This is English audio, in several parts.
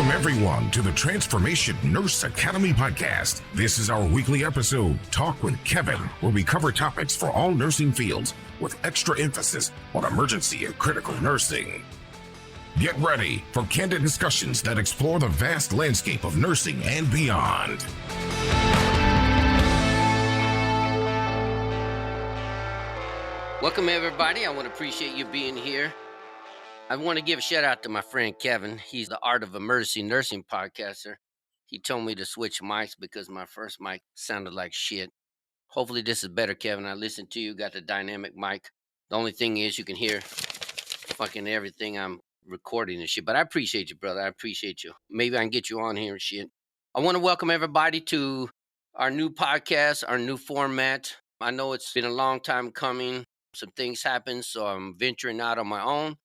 Welcome, everyone, to the Transformation Nurse Academy podcast. This is our weekly episode, Talk with Kevin, where we cover topics for all nursing fields with extra emphasis on emergency and critical nursing. Get ready for candid discussions that explore the vast landscape of nursing and beyond. Welcome, everybody. I want to appreciate you being here. I want to give a shout out to my friend Kevin. He's the Art of Emergency Nursing podcaster. He told me to switch mics because my first mic sounded like shit. Hopefully this is better, Kevin. I listened to you, got the dynamic mic. The only thing is you can hear fucking everything I'm recording and shit. But I appreciate you, brother. I appreciate you. Maybe I can get you on here and shit. I want to welcome everybody to our new podcast, our new format. I know it's been a long time coming. Some things happened, so I'm venturing out on my own.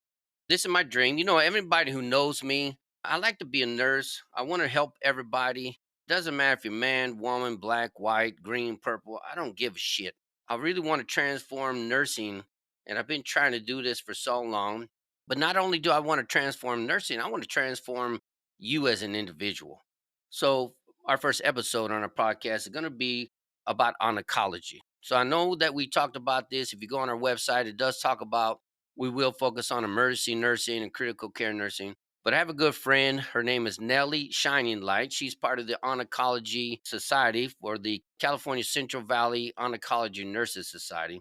This is my dream. You know, everybody who knows me, I like to be a nurse. I want to help everybody. Doesn't matter if you're man, woman, black, white, green, purple. I don't give a shit. I really want to transform nursing, and I've been trying to do this for so long. But not only do I want to transform nursing, I want to transform you as an individual. So our first episode on our podcast is going to be about oncology. So I know that we talked about this. If you go on our website, it does talk about we will focus on emergency nursing and critical care nursing. But I have a good friend. Her name is Nellie Shining Light. She's part of the Oncology Society for the California Central Valley Oncology Nurses Society.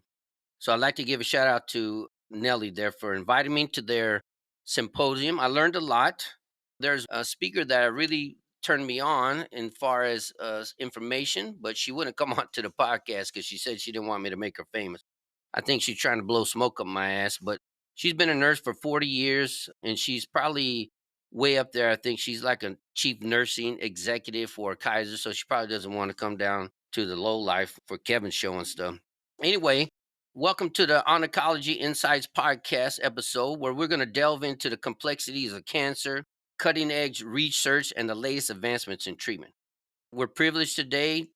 So I'd like to give a shout out to Nellie there for inviting me to their symposium. I learned a lot. There's a speaker that really turned me on in far as information, but she wouldn't come on to the podcast because she said she didn't want me to make her famous. I think she's trying to blow smoke up my ass, but she's been a nurse for 40 years and she's probably way up there. I think she's like a chief nursing executive for Kaiser, so she probably doesn't want to come down to the low life for Kevin's show and stuff. Anyway, welcome to the Oncology Insights podcast episode where we're going to delve into the complexities of cancer, cutting edge research, and the latest advancements in treatment. We're privileged today.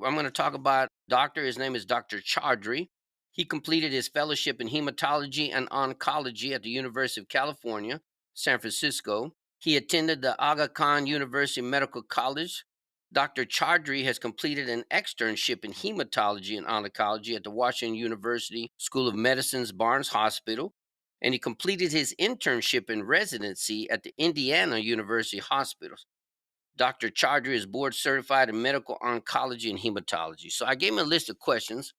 I'm going to talk about doctor. His name is Dr. Chaudhry. He completed his fellowship in hematology and oncology at the University of California, San Francisco. He attended the Aga Khan University Medical College. Dr. Chaudhry has completed an externship in hematology and oncology at the Washington University School of Medicine's Barnes Hospital, and he completed his internship in residency at the Indiana University Hospitals. Dr. Chaudhry is board certified in medical oncology and hematology. So I gave him a list of questions,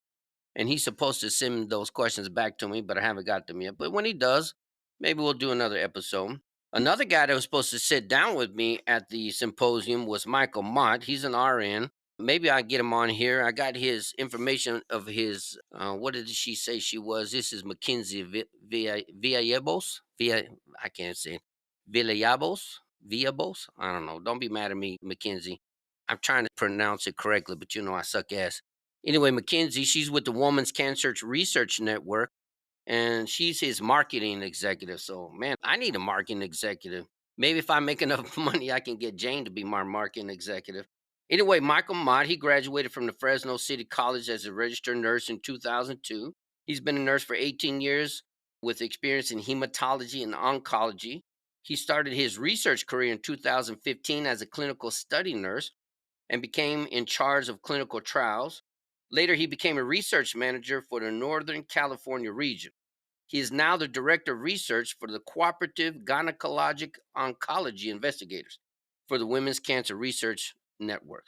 and he's supposed to send those questions back to me, but I haven't got them yet. But when he does, maybe we'll do another episode. Another guy that was supposed to sit down with me at the symposium was Michael Mott. He's an RN. Maybe I'll get him on here. I got his information of his, what did she say she was? This is Mackenzie Villalobos. I can't say it. Villalobos? I don't know. Don't be mad at me, Mackenzie. I'm trying to pronounce it correctly, but you know I suck ass. Anyway, Mackenzie, she's with the Women's Cancer Research Network, and she's his marketing executive. So, man, I need a marketing executive. Maybe if I make enough money, I can get Jane to be my marketing executive. Anyway, Michael Mott, he graduated from the Fresno City College as a registered nurse in 2002. He's been a nurse for 18 years with experience in hematology and oncology. He started his research career in 2015 as a clinical study nurse and became in charge of clinical trials. Later, he became a research manager for the Northern California region. He is now the director of research for the Cooperative Gynecologic Oncology Investigators for the Women's Cancer Research Network.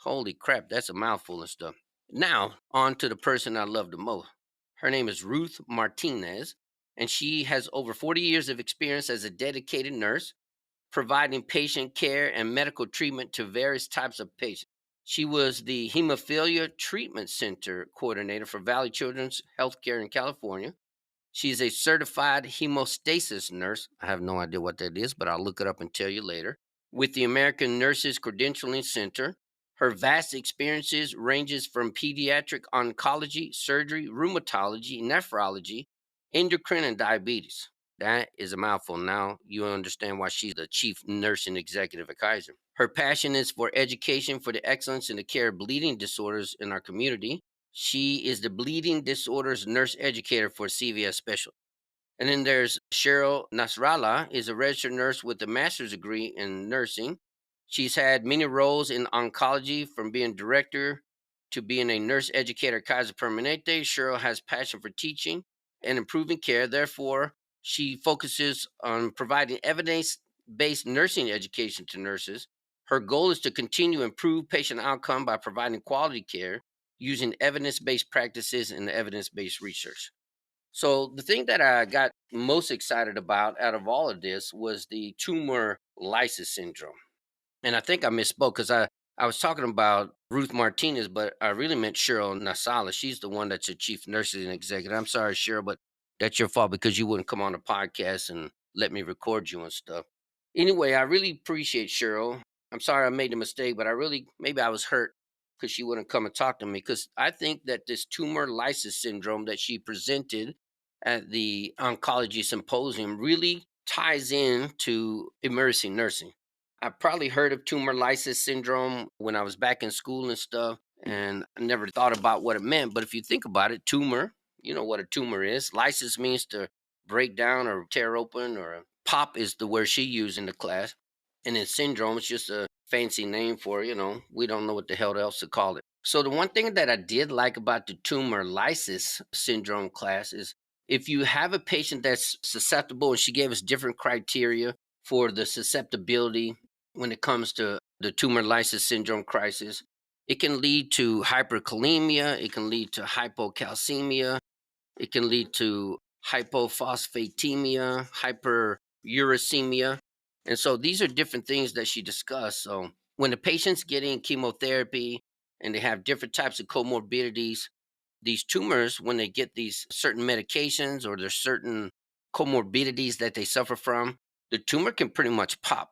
Holy crap, that's a mouthful of stuff. Now, on to the person I love the most. Her name is Ruth Martinez, and she has over 40 years of experience as a dedicated nurse, providing patient care and medical treatment to various types of patients. She was the Hemophilia Treatment Center coordinator for Valley Children's Healthcare in California. She's a certified hemostasis nurse. I have no idea what that is, but I'll look it up and tell you later. With the American Nurses Credentialing Center. Her vast experiences ranges from pediatric oncology, surgery, rheumatology, nephrology, endocrine, and diabetes. That is a mouthful. Now you understand why she's the chief nursing executive at Kaiser. Her passion is for education for the excellence in the care of bleeding disorders in our community. She is the bleeding disorders nurse educator for CVS Special. And then there's Cheryl Nasrallah, is a registered nurse with a master's degree in nursing. She's had many roles in oncology, from being director to being a nurse educator at Kaiser Permanente. Cheryl has passion for teaching and improving care. Therefore, she focuses on providing evidence-based nursing education to nurses. Her goal is to continue to improve patient outcome by providing quality care using evidence-based practices and evidence-based research. So the thing that I got most excited about out of all of this was the tumor lysis syndrome. And I think I misspoke because I was talking about Ruth Martinez, but I really meant Cheryl Nasala. She's the one that's a chief nursing executive. I'm sorry, Cheryl, but that's your fault because you wouldn't come on the podcast and let me record you and stuff. Anyway, I really appreciate Cheryl. I'm sorry I made a mistake, but I really, maybe I was hurt because she wouldn't come and talk to me, because I think that this tumor lysis syndrome that she presented at the oncology symposium really ties in to emergency nursing. I probably heard of tumor lysis syndrome when I was back in school and stuff, and I never thought about what it meant. But if you think about it, tumor, you know what a tumor is. Lysis means to break down or tear open, or pop is the word she used in the class. And then syndrome is just a fancy name for, we don't know what the hell else to call it. So the one thing that I did like about the tumor lysis syndrome class is, if you have a patient that's susceptible, and she gave us different criteria for the susceptibility when it comes to the tumor lysis syndrome crisis. It can lead to hyperkalemia, it can lead to hypocalcemia, it can lead to hypophosphatemia, hyperuricemia. And so these are different things that she discussed. So when the patient's getting chemotherapy and they have different types of comorbidities, these tumors, when they get these certain medications or there's certain comorbidities that they suffer from, the tumor can pretty much pop.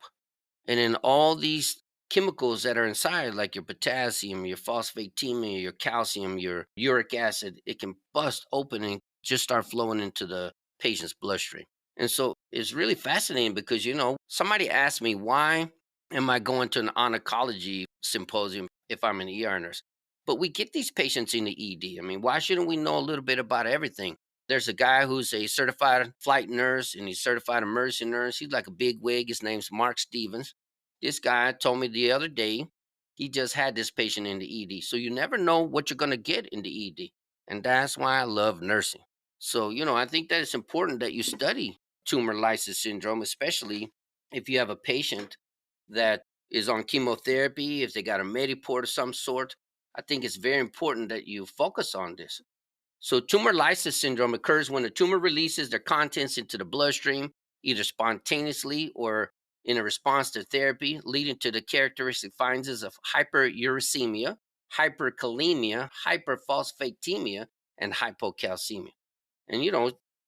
And then all these chemicals that are inside, like your potassium, your phosphatemia, your calcium, your uric acid, it can bust open and just start flowing into the patient's bloodstream. And so it's really fascinating because, somebody asked me, why am I going to an oncology symposium if I'm an ER nurse? But we get these patients in the ED. I mean, why shouldn't we know a little bit about everything? There's a guy who's a certified flight nurse and he's certified emergency nurse. He's like a big wig. His name's Mark Stevens. This guy told me the other day he just had this patient in the ED. So you never know what you're going to get in the ED. And that's why I love nursing. So, I think that it's important that you study tumor lysis syndrome, especially if you have a patient that is on chemotherapy, if they got a Mediport of some sort. I think it's very important that you focus on this. So, tumor lysis syndrome occurs when a tumor releases their contents into the bloodstream, either spontaneously or in a response to therapy, leading to the characteristic findings of hyperuricemia, hyperkalemia, hyperphosphatemia, and hypocalcemia. And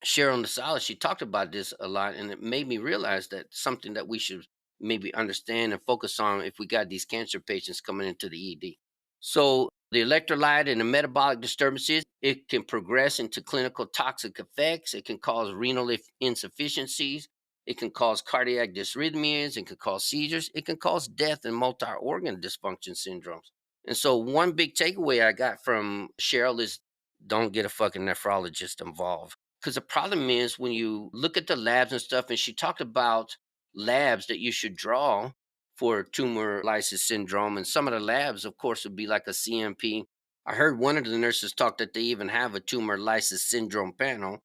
Cheryl Nasala, she talked about this a lot, and it made me realize that something that we should maybe understand and focus on if we got these cancer patients coming into the ED. So the electrolyte and the metabolic disturbances, it can progress into clinical toxic effects. It can cause renal insufficiencies. It can cause cardiac dysrhythmias. It can cause seizures. It can cause death and multi-organ dysfunction syndromes. And so one big takeaway I got from Cheryl is, don't get a fucking nephrologist involved. Because the problem is, when you look at the labs and stuff, and she talked about labs that you should draw for tumor lysis syndrome. And some of the labs, of course, would be like a CMP. I heard one of the nurses talk that they even have a tumor lysis syndrome panel,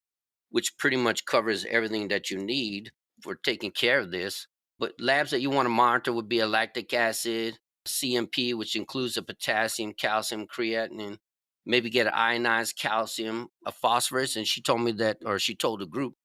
which pretty much covers everything that you need for taking care of this. But labs that you want to monitor would be a lactic acid, CMP, which includes the potassium, calcium, creatinine, maybe get an ionized calcium, a phosphorus. And she told me that, or she told the group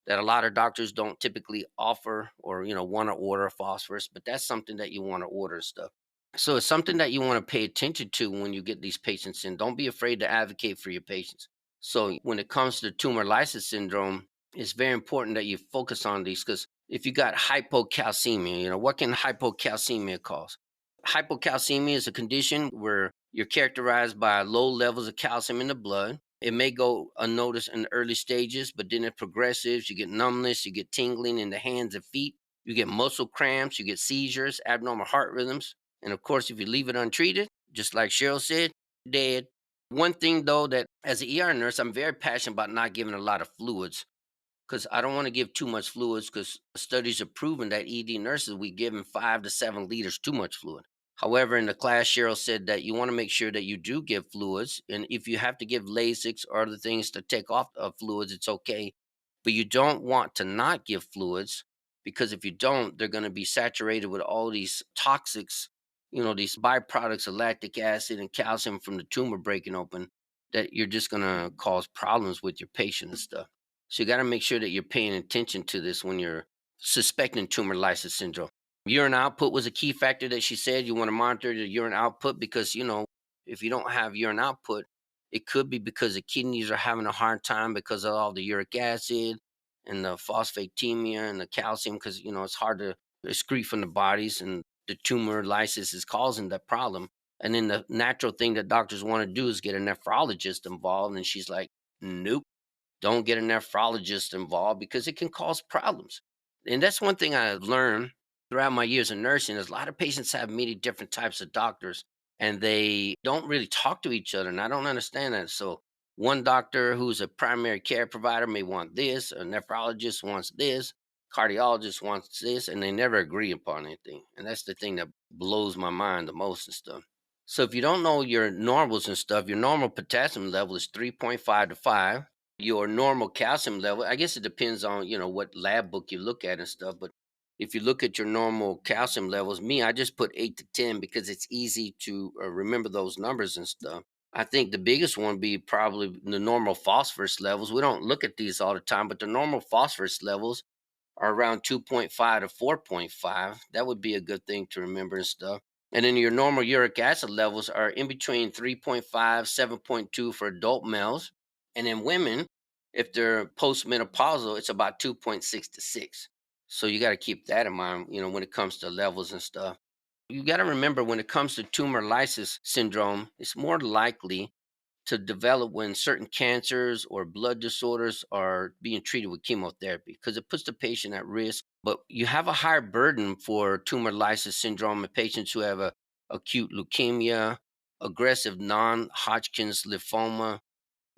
that a lot of doctors don't typically offer or, want to order a phosphorus, but that's something that you want to order and stuff. So it's something that you want to pay attention to when you get these patients in. Don't be afraid to advocate for your patients. So when it comes to tumor lysis syndrome, it's very important that you focus on these, because if you got hypocalcemia, what can hypocalcemia cause? Hypocalcemia is a condition where you're characterized by low levels of calcium in the blood. It may go unnoticed in the early stages, but then it progresses. You get numbness, you get tingling in the hands and feet, you get muscle cramps, you get seizures, abnormal heart rhythms. And of course, if you leave it untreated, just like Cheryl said, dead. One thing though, that as an ER nurse, I'm very passionate about not giving a lot of fluids, because I don't want to give too much fluids because studies have proven that ED nurses, we give them 5 to 7 liters too much fluid. However, in the class, Cheryl said that you want to make sure that you do give fluids. And if you have to give Lasix or other things to take off fluids, it's okay. But you don't want to not give fluids because if you don't, they're going to be saturated with all these toxics, these byproducts of lactic acid and calcium from the tumor breaking open, that you're just going to cause problems with your patient and stuff. So you got to make sure that you're paying attention to this when you're suspecting tumor lysis syndrome. Urine output was a key factor that she said. You want to monitor the urine output because, if you don't have urine output, it could be because the kidneys are having a hard time because of all the uric acid and the phosphatemia and the calcium because, it's hard to excrete from the bodies, and the tumor lysis is causing that problem. And then the natural thing that doctors want to do is get a nephrologist involved. And she's like, nope, don't get a nephrologist involved because it can cause problems. And that's one thing I've learned throughout my years of nursing is a lot of patients have many different types of doctors and they don't really talk to each other. And I don't understand that. So one doctor who's a primary care provider may want this, a nephrologist wants this, cardiologist wants this, and they never agree upon anything. And that's the thing that blows my mind the most and stuff. So if you don't know your normals and stuff, your normal potassium level is 3.5 to 5. Your normal calcium level, I guess it depends on, what lab book you look at and stuff. But if you look at your normal calcium levels, I just put 8 to 10 because it's easy to remember those numbers and stuff. I think the biggest one would be probably the normal phosphorus levels. We don't look at these all the time, but the normal phosphorus levels are around 2.5 to 4.5. That would be a good thing to remember and stuff. And then your normal uric acid levels are in between 3.5, 7.2 for adult males. And in women, if they're postmenopausal, it's about 2.6 to 6. So you got to keep that in mind, when it comes to levels and stuff. You got to remember when it comes to tumor lysis syndrome, it's more likely to develop when certain cancers or blood disorders are being treated with chemotherapy because it puts the patient at risk. But you have a higher burden for tumor lysis syndrome in patients who have a acute leukemia, aggressive non-Hodgkin's lymphoma,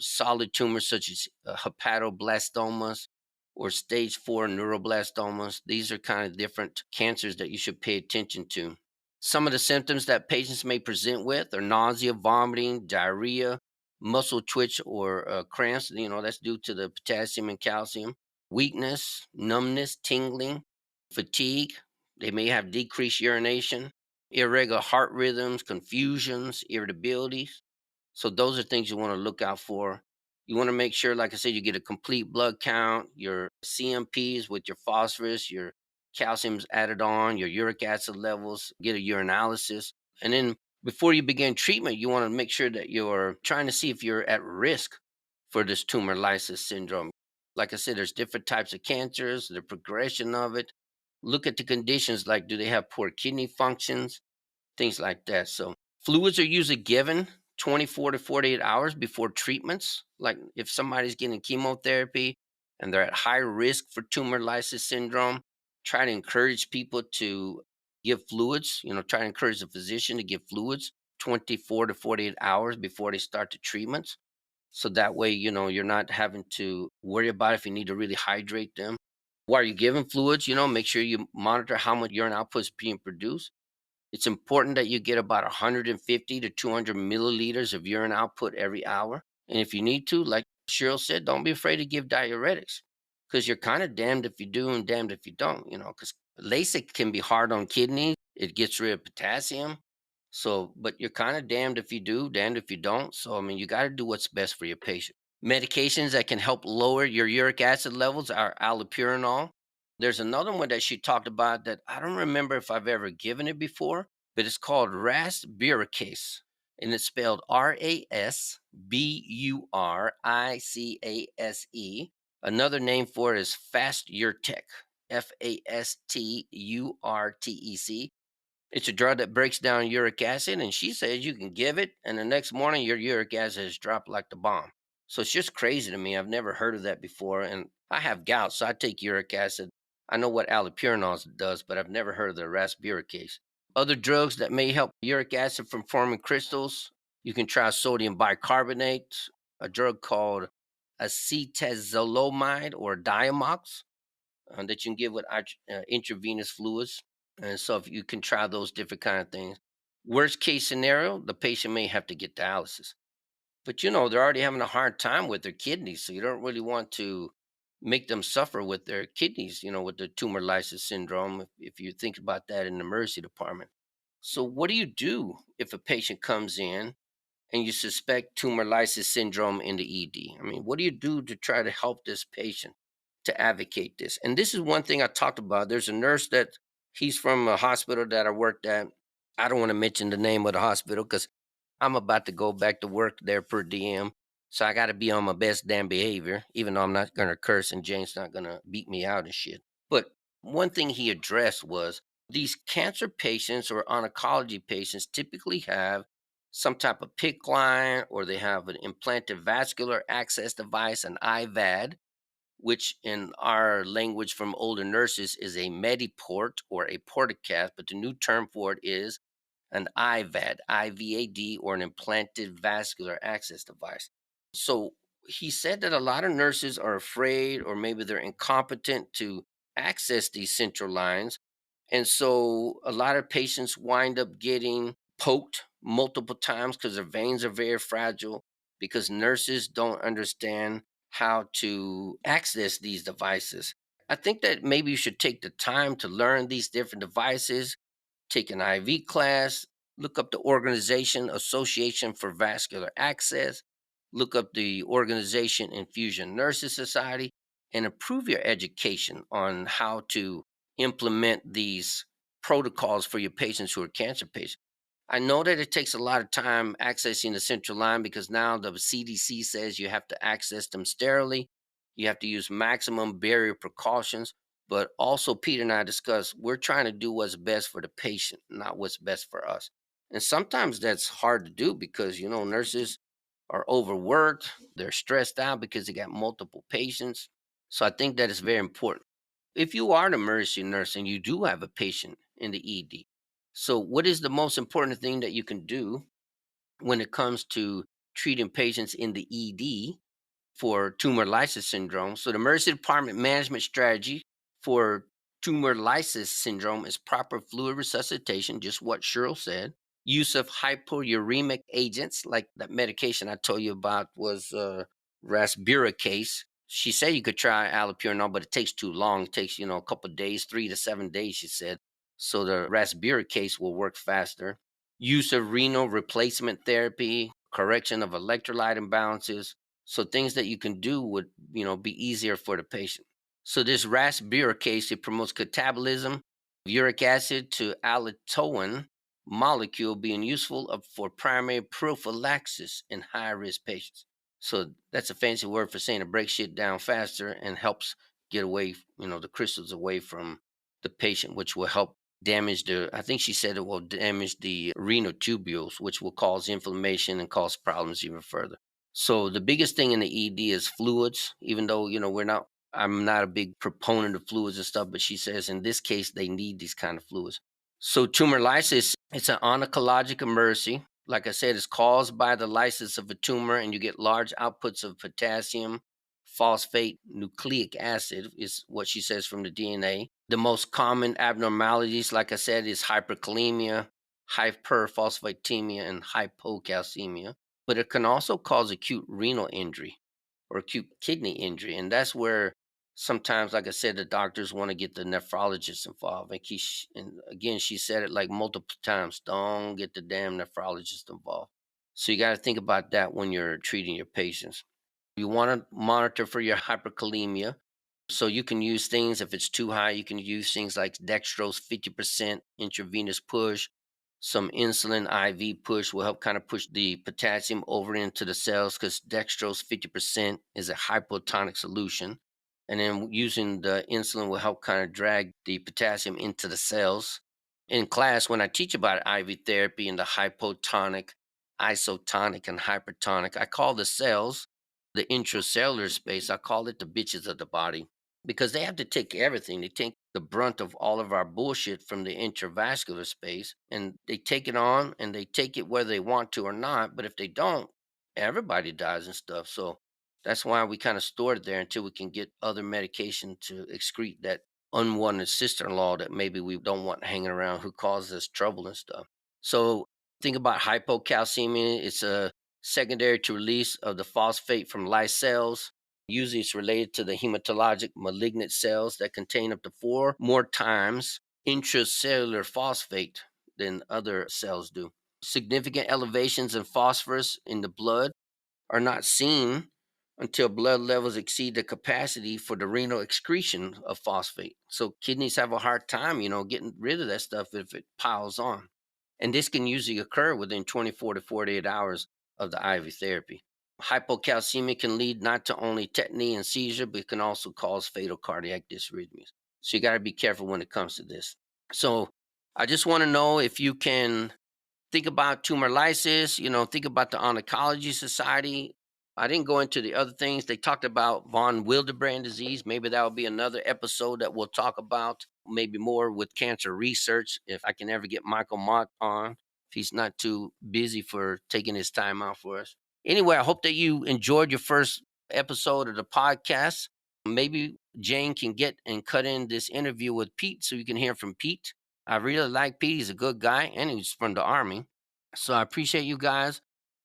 solid tumors such as hepatoblastomas or stage 4 neuroblastomas. These are kind of different cancers that you should pay attention to. Some of the symptoms that patients may present with are nausea, vomiting, diarrhea, muscle twitch or cramps. That's due to the potassium and calcium. Weakness, numbness, tingling, fatigue. They may have decreased urination, irregular heart rhythms, confusions, irritability. So those are things you want to look out for. You want to make sure, like I said, you get a complete blood count, your CMPs with your phosphorus, your calcium's added on, your uric acid levels, get a urinalysis. And then before you begin treatment, you want to make sure that you're trying to see if you're at risk for this tumor lysis syndrome. Like I said, there's different types of cancers, the progression of it. Look at the conditions like do they have poor kidney functions, things like that. So fluids are usually given 24 to 48 hours before treatments. Like if somebody's getting chemotherapy and they're at high risk for tumor lysis syndrome, try to encourage people to give fluids, try to encourage the physician to give fluids 24 to 48 hours before they start the treatments. So that way, you're not having to worry about if you need to really hydrate them. While you're giving fluids, make sure you monitor how much urine output is being produced. It's important that you get about 150 to 200 milliliters of urine output every hour. And if you need to, like Cheryl said, don't be afraid to give diuretics because you're kind of damned if you do and damned if you don't, because LASIK can be hard on kidneys. It gets rid of potassium. So, but you're kind of damned if you do, damned if you don't. So, I mean, you got to do what's best for your patient. Medications that can help lower your uric acid levels are allopurinol. There's another one that she talked about that I don't remember if I've ever given it before, but it's called rasburicase, and it's spelled RASBURICASE. Another name for it is Fast Urtec, FASTURTEC. It's a drug that breaks down uric acid, and she says you can give it, and the next morning your uric acid has dropped like the bomb. So it's just crazy to me. I've never heard of that before, and I have gout, so I take uric acid. I know what allopurinol does, but I've never heard of the rasburicase. Other drugs that may help uric acid from forming crystals, you can try sodium bicarbonate, a drug called acetazolamide or Diamox that you can give with intravenous fluids. And so if you can try those different kind of things. Worst case scenario, the patient may have to get dialysis. But they're already having a hard time with their kidneys, so you don't really want to make them suffer with their kidneys, with the tumor lysis syndrome, if you think about that in the emergency department. So what do you do if a patient comes in and you suspect tumor lysis syndrome in the ED? I mean, what do you do to try to help this patient to advocate this? And this is one thing I talked about. There's a nurse that he's from a hospital that I worked at. I don't want to mention the name of the hospital because I'm about to go back to work there per diem. So I got to be on my best damn behavior, even though I'm not going to curse and Jane's not going to beat me out and shit. But one thing he addressed was these cancer patients or oncology patients typically have some type of PICC line or they have an implanted vascular access device, an IVAD, which in our language from older nurses is a Mediport or a portacath, but the new term for it is an IVAD, IVAD, or an implanted vascular access device. So he said that a lot of nurses are afraid or maybe they're incompetent to access these central lines. And so a lot of patients wind up getting poked multiple times because their veins are very fragile, because nurses don't understand how to access these devices. I think that maybe you should take the time to learn these different devices, take an IV class, look up the organization Association for Vascular Access, look up the organization Infusion Nurses Society, and improve your education on how to implement these protocols for your patients who are cancer patients. I know that it takes a lot of time accessing the central line because now the CDC says you have to access them sterilely. You have to use maximum barrier precautions. But also, Peter and I discussed we're trying to do what's best for the patient, not what's best for us. And sometimes that's hard to do because, nurses are overworked, they're stressed out because they got multiple patients. So I think that is very important. If you are an emergency nurse and you do have a patient in the ED, so what is the most important thing that you can do when it comes to treating patients in the ED for tumor lysis syndrome? So the emergency department management strategy for tumor lysis syndrome is proper fluid resuscitation, just what Cheryl said. Use of hypouremic agents, like that medication I told you about was rasburicase. She said you could try allopurinol, but it takes too long. It takes, a couple of days, 3 to 7 days, she said. So the rasburicase will work faster. Use of renal replacement therapy, correction of electrolyte imbalances, so things that you can do would, be easier for the patient. So this rasburicase, it promotes catabolism, uric acid to allotoin molecule being useful for primary prophylaxis in high risk patients. So that's a fancy word for saying it breaks shit down faster and helps get away, the crystals away from the patient, which will help damage I think she said it will damage the renal tubules, which will cause inflammation and cause problems even further. So the biggest thing in the ED is fluids, even though, I'm not a big proponent of fluids and stuff, but she says in this case, they need these kind of fluids. So tumor lysis, it's an oncologic emergency. Like I said, it's caused by the lysis of a tumor, and you get large outputs of potassium, phosphate, nucleic acid, is what she says from the DNA. The most common abnormalities, like I said, is hyperkalemia, hyperphosphatemia, and hypocalcemia. But it can also cause acute renal injury or acute kidney injury. And that's where sometimes, like I said, the doctors want to get the nephrologist involved. And again, she said it like multiple times, don't get the damn nephrologist involved. So you got to think about that when you're treating your patients. You want to monitor for your hyperkalemia. So you can use things, if it's too high, you can use things like dextrose 50% intravenous push. Some insulin IV push will help kind of push the potassium over into the cells because dextrose 50% is a hypotonic solution. And then using the insulin will help kind of drag the potassium into the cells. In class, when I teach about IV therapy and the hypotonic, isotonic, and hypertonic, I call the cells the intracellular space. I call it the bitches of the body because they have to take everything. They take the brunt of all of our bullshit from the intravascular space and they take it on and they take it whether they want to or not. But if they don't, everybody dies and stuff. So That's why we kind of store it there until we can get other medication to excrete that unwanted sister-in-law that maybe we don't want hanging around who causes us trouble and stuff. So think about hypocalcemia. It's a secondary to release of the phosphate from lysis cells. Usually it's related to the hematologic malignant cells that contain up to 4 more times intracellular phosphate than other cells do. Significant elevations in phosphorus in the blood are not seen until blood levels exceed the capacity for the renal excretion of phosphate. So kidneys have a hard time, getting rid of that stuff if it piles on. And this can usually occur within 24 to 48 hours of the IV therapy. Hypocalcemia can lead not to only tetany and seizure, but it can also cause fatal cardiac dysrhythmias. So you got to be careful when it comes to this. So I just want to know if you can think about tumor lysis, think about the Oncology Society. I didn't go into the other things. They talked about von Willebrand disease. Maybe that will be another episode that we'll talk about, maybe more with cancer research, if I can ever get Michael Mott on, if he's not too busy for taking his time out for us. Anyway, I hope that you enjoyed your first episode of the podcast. Maybe Jane can get and cut in this interview with Pete so you can hear from Pete. I really like Pete. He's a good guy, and he's from the Army. So I appreciate you guys.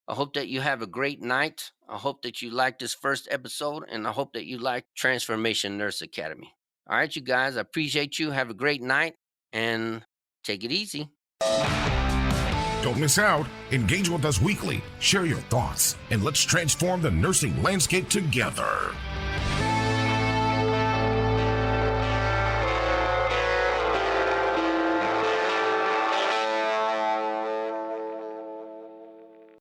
I hope that you have a great night. I hope that you like this first episode, and I hope that you like Transformation Nurse Academy. All right, you guys, I appreciate you. Have a great night, and take it easy. Don't miss out. Engage with us weekly. Share your thoughts, and let's transform the nursing landscape together.